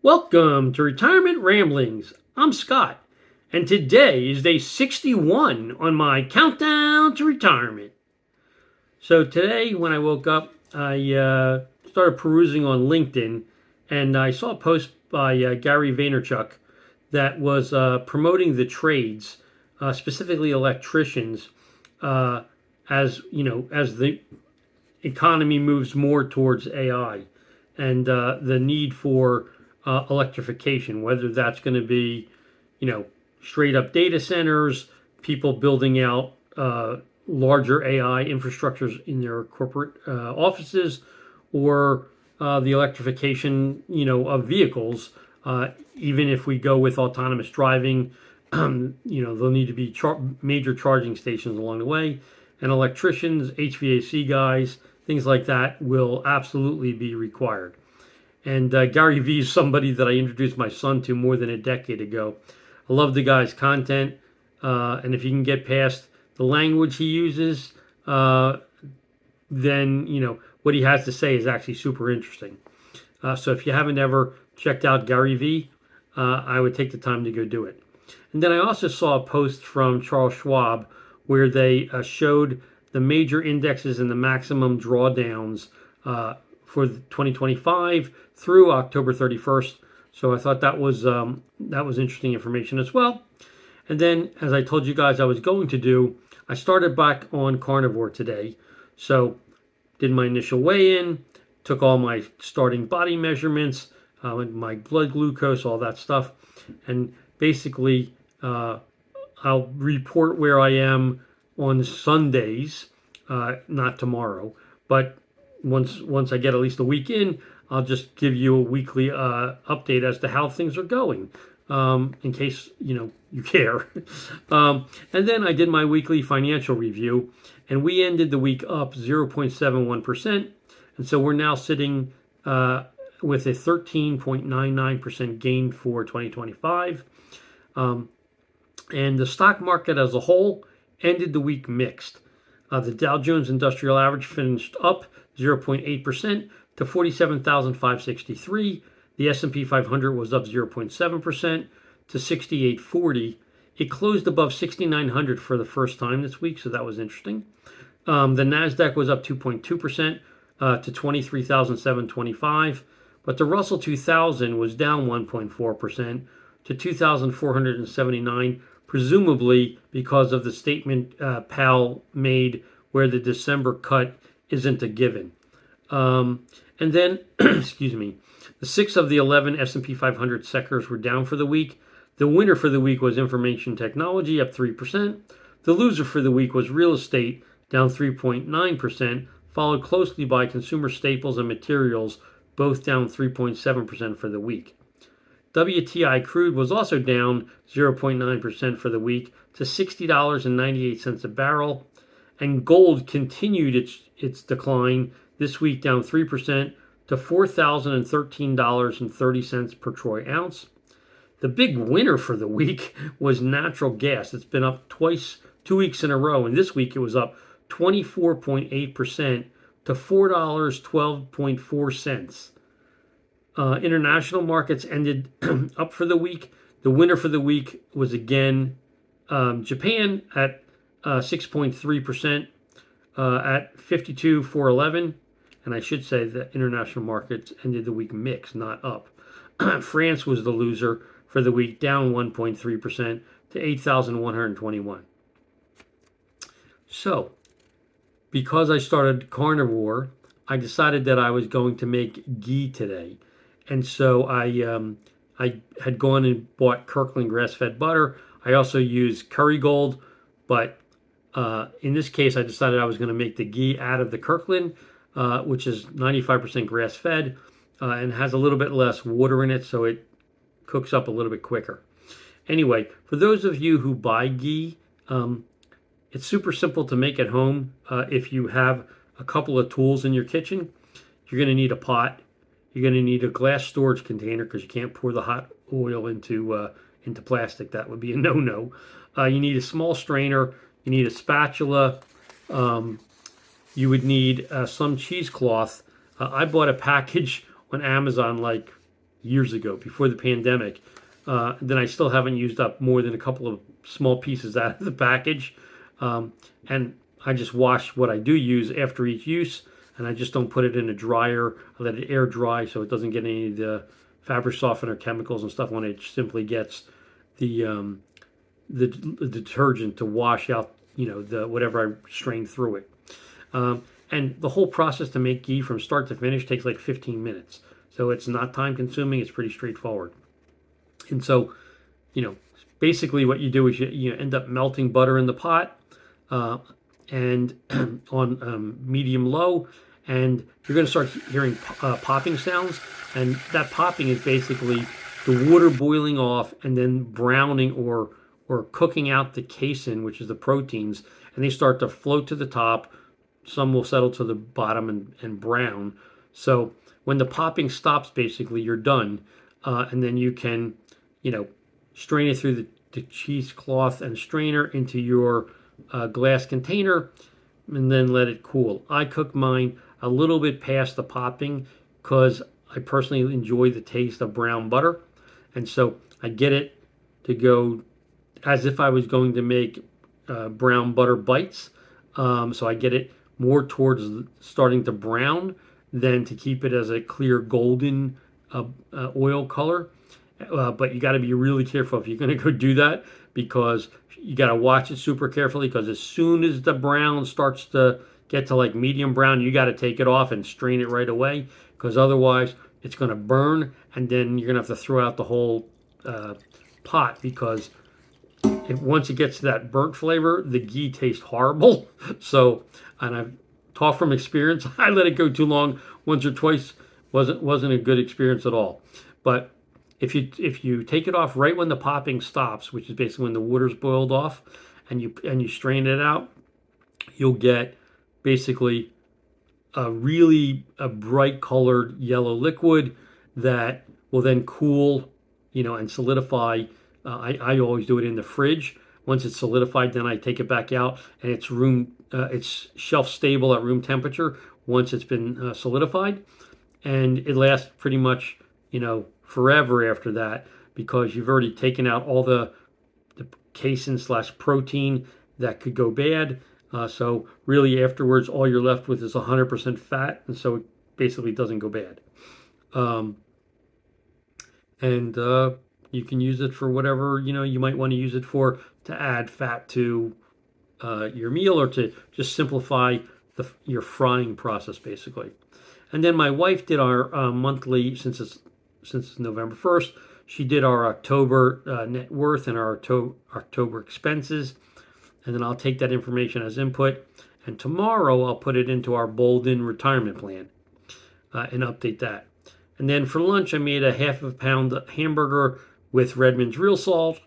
Welcome to Retirement Ramblings. I'm Scott, and today is day 61 on my countdown to retirement. So today, when I woke up, I started perusing on LinkedIn, and I saw a post by Gary Vaynerchuk that was promoting the trades, specifically electricians, as as the economy moves more towards AI and the need for electrification, whether that's going to be, straight up data centers, people building out larger AI infrastructures in their corporate offices, or the electrification, of vehicles. Even if we go with autonomous driving, there'll need to be major charging stations along the way, and electricians, HVAC guys, things like that will absolutely be required. And Gary Vee is somebody that I introduced my son to more than a decade ago. I love the guy's content, and if you can get past the language he uses, then what he has to say is actually super interesting. So if you haven't ever checked out Gary Vee, I would take the time to go do it. And then I also saw a post from Charles Schwab where they showed the major indexes and the maximum drawdowns for 2025 through October 31st. So I thought that was interesting information as well. And then, as I told you guys I was going to do, I started back on carnivore today. So did my initial weigh-in, took all my starting body measurements, my blood glucose, all that stuff, and basically I'll report where I am on Sundays, not tomorrow, but once I get at least a week in, I'll just give you a weekly update as to how things are going, in case you care. And then I did my weekly financial review, and we ended the week up 0.71%, and so we're now sitting with a 13.99% gain for 2025. And the stock market as a whole ended the week mixed. The Dow Jones Industrial Average finished up 0.8% to 47,563. The S&P 500 was up 0.7% to 6840. It closed above 6,900 for the first time this week, so that was interesting. The Nasdaq was up 2.2% to 23,725, but the Russell 2000 was down 1.4% to 2,479, presumably because of the statement Powell made where the December cut isn't a given. And then, excuse me, the 6 of the 11 S&P 500 sectors were down for the week. The winner for the week was information technology, up 3%. The loser for the week was real estate, down 3.9%, followed closely by consumer staples and materials, both down 3.7% for the week. WTI crude was also down 0.9% for the week to $60.98 a barrel, and gold continued its decline this week, down 3% to $4,013.30 per troy ounce. The big winner for the week was natural gas. It's been up twice, 2 weeks in a row, and this week it was up 24.8% to $4.12.04. International markets ended up for the week. The winner for the week was again Japan at 6.3% at 52,411. And I should say that international markets ended the week mixed, not up. France was the loser for the week, down 1.3% to 8,121. So, because I started carnivore, I decided that I was going to make ghee today. And so I had gone and bought Kirkland grass-fed butter. I also used Kerrygold, but in this case, I decided I was going to make the ghee out of the Kirkland, which is 95% grass-fed and has a little bit less water in it, so it cooks up a little bit quicker. Anyway, for those of you who buy ghee, it's super simple to make at home. If you have a couple of tools in your kitchen, you're going to need a pot. You're going to need a glass storage container because you can't pour the hot oil into plastic. That would be a no-no. You need a small strainer. You need a spatula. You would need some cheesecloth. I bought a package on Amazon like years ago, before the pandemic. Then I still haven't used up more than a couple of small pieces out of the package. And I just wash what I do use after each use, and I just don't put it in a dryer. I let it air dry so it doesn't get any of the fabric softener chemicals and stuff on it. It simply gets the the detergent to wash out, the whatever I strain through it. And the whole process to make ghee from start to finish takes like 15 minutes. So it's not time consuming. It's pretty straightforward. And so, you know, basically what you do is you end up melting butter in the pot, and on medium low, and you're going to start hearing popping sounds. And that popping is basically the water boiling off and then browning or cooking out the casein, which is the proteins, and they start to float to the top. Some will settle to the bottom and brown. So when the popping stops, basically you're done, and then you can, strain it through the cheesecloth and strainer into your glass container, and then let it cool. I cook mine a little bit past the popping because I personally enjoy the taste of brown butter, and so I get it to go as if I was going to make brown butter bites. So I get it more towards starting to brown than to keep it as a clear golden oil color. But you got to be really careful if you're going to go do that, because you got to watch it super carefully, because as soon as the brown starts to get to like medium brown, you got to take it off and strain it right away, because otherwise it's going to burn, and then you're going to have to throw out the whole pot, because once it gets to that burnt flavor, the ghee tastes horrible. So, and I've talked from experience, I let it go too long once or twice. Wasn't a good experience at all. But if you take it off right when the popping stops, which is basically when the water's boiled off, and you strain it out, you'll get basically a bright colored yellow liquid that will then cool, and solidify. I always do it in the fridge. Once it's solidified, then I take it back out, and it's shelf stable at room temperature once it's been solidified, and it lasts pretty much, forever after that, because you've already taken out all the casein / protein that could go bad. So really afterwards, all you're left with is 100% fat, and so it basically doesn't go bad. And you can use it for whatever you might want to use it for, to add fat to your meal, or to just simplify your frying process, basically. And then my wife did our monthly, since it's November 1st, she did our October net worth and our October expenses. And then I'll take that information as input, and tomorrow I'll put it into our Bolden retirement plan and update that. And then for lunch, I made a half of a pound hamburger with Redmond's real salt.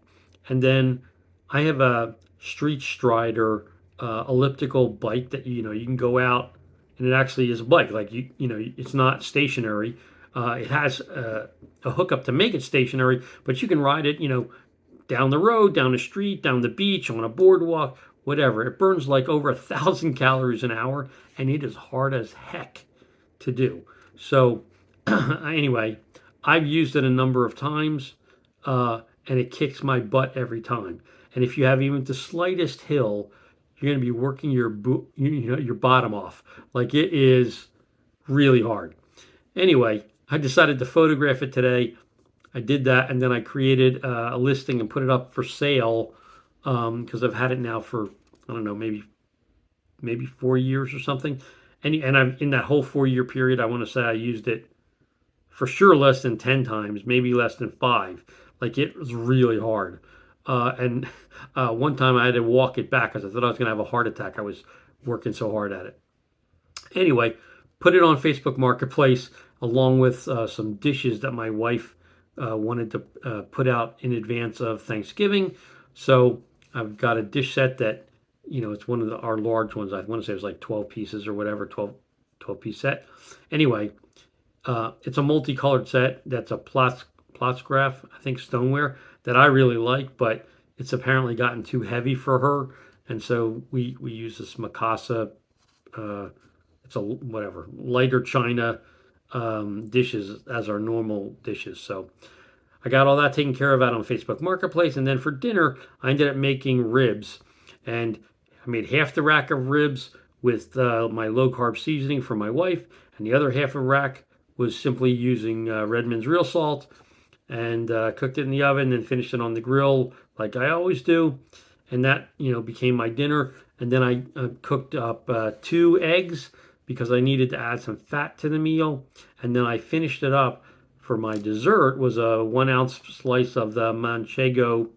And then I have a Street Strider elliptical bike that you can go out, and it actually is a bike. Like it's not stationary. It has a hookup to make it stationary, but you can ride it, down the road, down the street, down the beach, on a boardwalk, whatever. It burns like over 1,000 calories an hour, and it is hard as heck to do. So anyway, I've used it a number of times, and it kicks my butt every time. And if you have even the slightest hill, you're going to be working your bottom off. Like, it is really hard. Anyway, I decided to photograph it today. I did that, and then I created a listing and put it up for sale, because I've had it now for, I don't know, maybe 4 years or something. And I'm in that whole 4 year period, I want to say I used it for sure less than 10 times, maybe less than 5. Like, it was really hard. And one time I had to walk it back because I thought I was going to have a heart attack. I was working so hard at it. Anyway, put it on Facebook Marketplace along with some dishes that my wife wanted to put out in advance of Thanksgiving. So I've got a dish set that, it's one of our large ones. I want to say it was like 12 pieces or whatever, 12 piece set. Anyway, it's a multicolored set that's a Plotzgraph, I think, stoneware that I really like, but it's apparently gotten too heavy for her. And so we use this Mikasa, it's a whatever, lighter china dishes as our normal dishes. So I got all that taken care of out on Facebook Marketplace. And then for dinner, I ended up making ribs. And I made half the rack of ribs with my low carb seasoning for my wife. And the other half of the rack was simply using Redmond's real salt, and cooked it in the oven and finished it on the grill like I always do. And that, became my dinner. And then I cooked up 2 eggs because I needed to add some fat to the meal. And then I finished it up for my dessert was a 1 ounce slice of the Manchego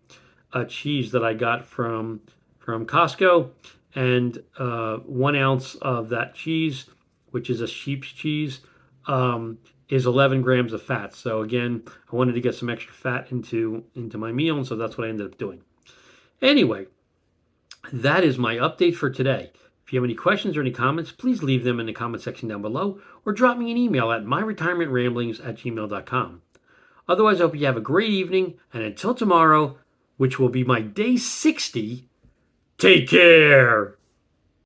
cheese that I got from Costco, and 1 ounce of that cheese, which is a sheep's cheese, is 11 grams of fat. So again, I wanted to get some extra fat into my meal, and so that's what I ended up doing. Anyway, that is my update for today. If you have any questions or any comments, please leave them in the comment section down below or drop me an email at myretirementramblings@gmail.com. Otherwise, I hope you have a great evening, and until tomorrow, which will be my day 60, take care.